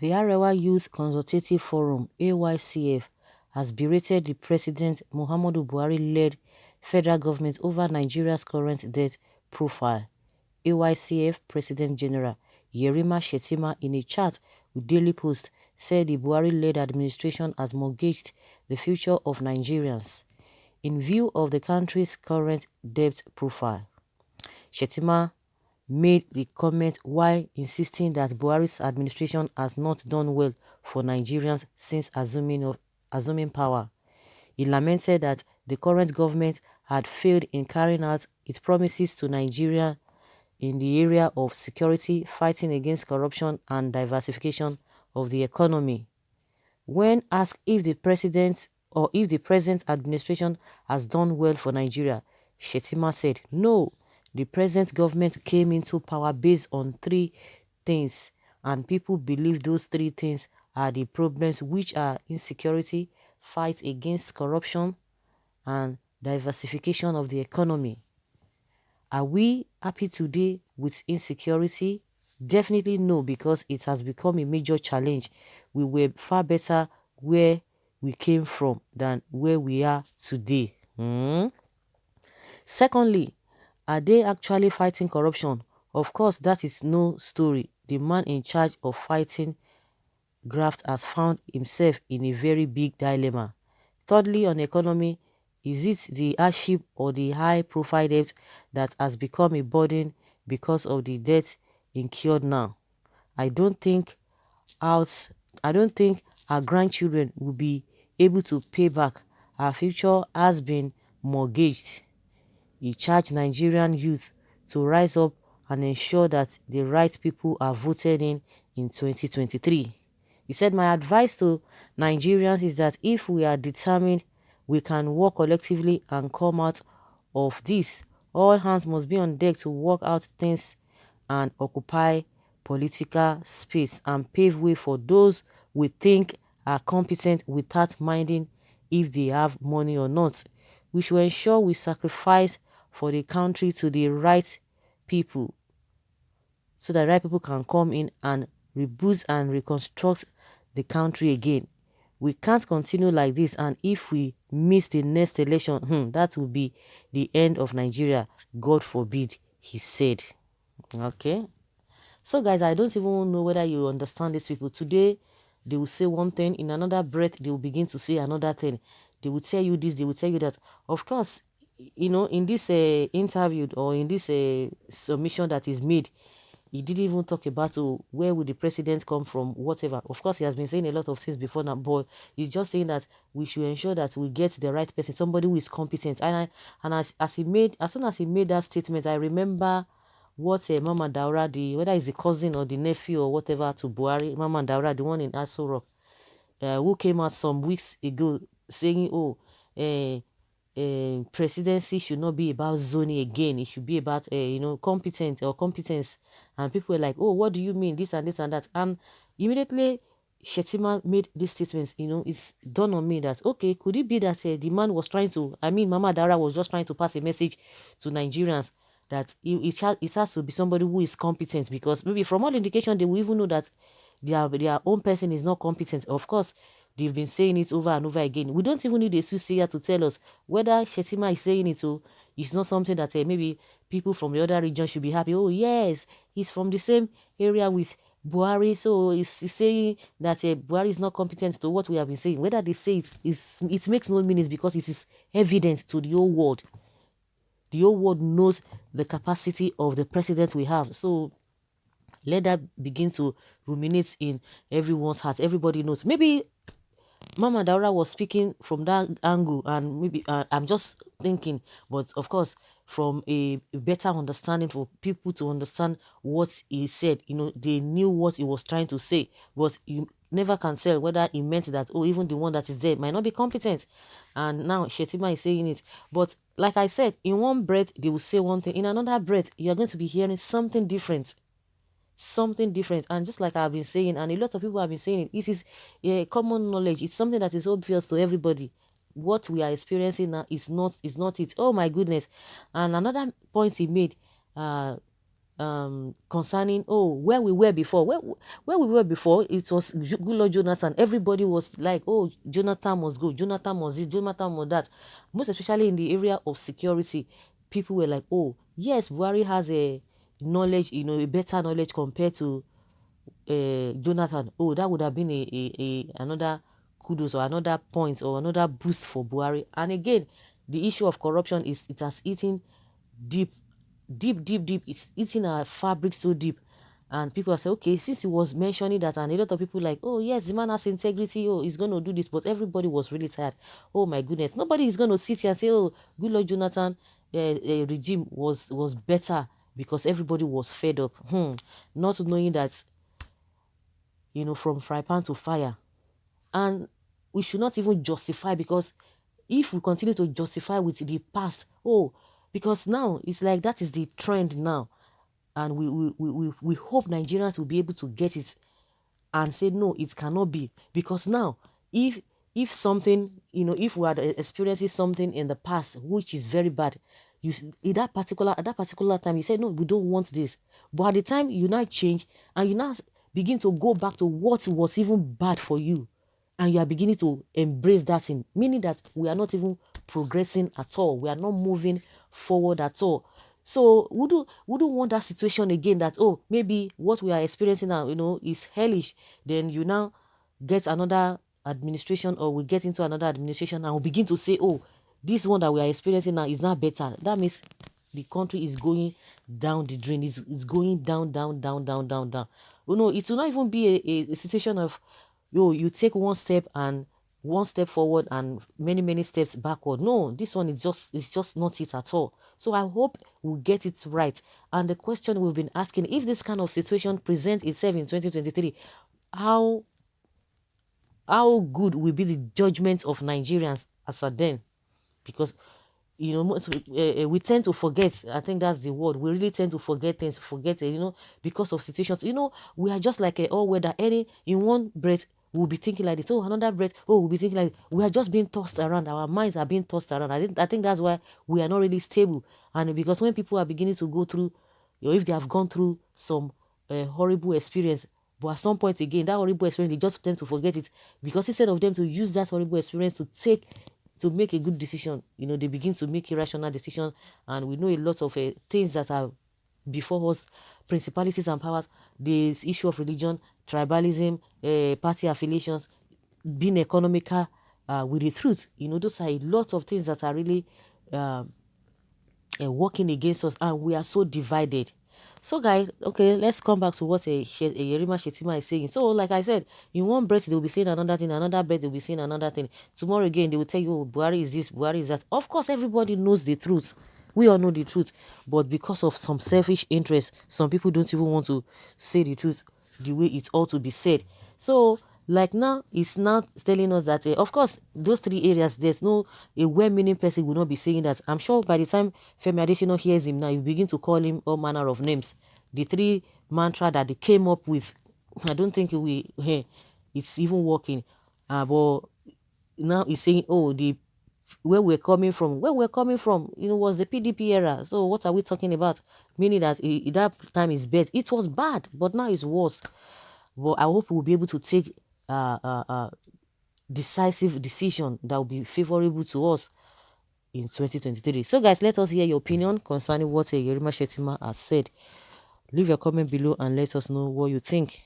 The Arewa Youth Consultative Forum (AYCF) has berated the President Muhammadu Buhari-led federal government over Nigeria's current debt profile. AYCF President General Yerima Shettima, in a chat with Daily Post, said the Buhari-led administration has mortgaged the future of Nigerians in view of the country's current debt profile. Shettima made the comment while insisting that Buhari's administration has not done well for Nigerians since assuming power. He lamented that the current government had failed in carrying out its promises to Nigeria in the area of security, fighting against corruption, and diversification of the economy. When asked if the present administration has done well for Nigeria, Shettima said, "No, the present government came into power based on three things, and people believe those three things are the problems, which are insecurity, fight against corruption, and diversification of the economy." Are we happy today with insecurity? Definitely no, because it has become a major challenge. We were far better where we came from than where we are today. Secondly, are they actually fighting corruption? Of course, that is no story. The man in charge of fighting graft has found himself in a very big dilemma. Thirdly, on economy, is it the hardship or the high-profile debt that has become a burden because of the debt incurred now? I don't think our grandchildren will be able to pay back. Our future has been mortgaged. He charged Nigerian youth to rise up and ensure that the right people are voted in 2023. He said, "My advice to Nigerians is that if we are determined, we can work collectively and come out of this. All hands must be on deck to work out things and occupy political space and pave way for those we think are competent without minding if they have money or not. We should ensure we sacrifice for the country to the right people so that right people can come in and reboot and reconstruct the country again. We can't continue like this, and if we miss the next election, that will be the end of Nigeria. God forbid," he said. Okay. So guys, I don't even know whether you understand these people. Today, they will say one thing, in another breath, they will begin to say another thing. They will tell you this, they will tell you that. Of course, in this interview or in this submission that is made, he didn't even talk about where would the president come from, whatever. Of course, he has been saying a lot of things before now, but he's just saying that we should ensure that we get the right person, somebody who is competent. And as soon as he made that statement, I remember what Mama Daura, whether it's the cousin or the nephew or whatever to Buhari, Mama Daura, the one in Aso Rock, who came out some weeks ago saying, "Oh, presidency should not be about zoning again. It should be about competence." And people were like, "Oh, what do you mean? This and this and that." And immediately Shettima made this statement. It's dawned on me that, okay, could it be that the man was trying to, Mama Dara was just trying to pass a message to Nigerians that it has to be somebody who is competent, because maybe from all indication they will even know that their own person is not competent. Of course, they've been saying it over and over again. We don't even need a soothsayer to tell us whether Shettima is saying it, so it's not something that maybe people from the other region should be happy. Oh yes, he's from the same area with Buhari, so he's saying that Buhari is not competent to what we have been saying. Whether they say it makes no meaning, because it is evident to the whole world. The whole world knows the capacity of the president we have. So let that begin to ruminate in everyone's heart. Everybody knows. Maybe Mama Daura was speaking from that angle, and maybe I'm just thinking, but of course, from a better understanding, for people to understand what he said, they knew what he was trying to say, but you never can tell whether he meant that, oh, even the one that is there might not be competent. And now Shettima is saying it. But like I said, in one breath, they will say one thing. In another breath, you're going to be hearing something different. And just like I've been saying, and a lot of people have been saying it is a common knowledge. It's something that is obvious to everybody. What we are experiencing now is not it. Oh my goodness. And another point he made, concerning where we were before. Where we were before, it was good Lord Jonathan. Everybody was like, oh, Jonathan must go, Jonathan must this, Jonathan must that. Most especially in the area of security, people were like, oh yes, Buhari has a knowledge, a better knowledge compared to Jonathan. Oh, that would have been a another kudos or another point or another boost for Buhari. And again, the issue of corruption is it has eaten deep, deep, deep, deep. It's eating our fabric so deep. And people are saying, okay, since he was mentioning that, and a lot of people like, oh yes, the man has integrity, oh, he's going to do this, but everybody was really tired. Oh my goodness, nobody is going to sit here and say, oh, good Lord Jonathan regime was better because everybody was fed up. Not knowing that, from fry pan to fire. And we should not even justify, because if we continue to justify with the past, because now it's like that is the trend now. And we hope Nigerians will be able to get it and say, no, it cannot be. Because now, if something, if we had experiencing something in the past, which is very bad, at that particular time, you said, no, we don't want this. But at the time, you now change and you now begin to go back to what was even bad for you. And you are beginning to embrace that thing, meaning that we are not even progressing at all. We are not moving forward at all. So we don't want that situation again, that, oh, maybe what we are experiencing now, is hellish. Then you now get another administration, or we get into another administration and we begin to say, oh, this one that we are experiencing now is not better. That means the country is going down the drain. It's going down, down, down, down, down, down. It will not even be a situation of, you take one step forward and many, many steps backward. No, this one is just not it at all. So I hope we'll get it right. And the question we've been asking, if this kind of situation presents itself in 2023, how good will be the judgment of Nigerians as at then? Because we tend to forget. I think that's the word. We really tend to forget things, because of situations. We are just like all weather. In one breath we'll be thinking like this. Oh, another breath. Oh, we'll be thinking like this. We are just being tossed around. Our minds are being tossed around. I think that's why we are not really stable. And because when people are beginning to go through, or if they have gone through some horrible experience, but at some point again, that horrible experience, they just tend to forget it, because instead of them to use that horrible experience to make a good decision, they begin to make irrational decisions. And we know a lot of things that are before us, principalities and powers, this issue of religion, tribalism, party affiliations, being economical with the truth. Those are a lot of things that are really working against us, and we are so divided. So guys, okay, let's come back to what Yerima Shetima is saying. So like I said, in one breath they will be saying another thing, another breath they will be saying another thing. Tomorrow again they will tell you, oh, Buhari is this, Buhari is that. Of course, everybody knows the truth. We all know the truth. But because of some selfish interest, some people don't even want to say the truth the way it ought to be said. So like now, it's now telling us that, of course, those three areas, there's no a well-meaning person will not be saying that. I'm sure by the time Femi Adesina hears him now, you begin to call him all manner of names. The three mantra that they came up with, I don't think it's even working. But now he's saying, oh, where we're coming from, was the PDP era. So what are we talking about? Meaning that that time is bad. It was bad, but now it's worse. But I hope we'll be able to take decisive decision that will be favorable to us in 2023. So guys, let us hear your opinion concerning what Yerima Shetima has said. Leave your comment below and let us know what you think.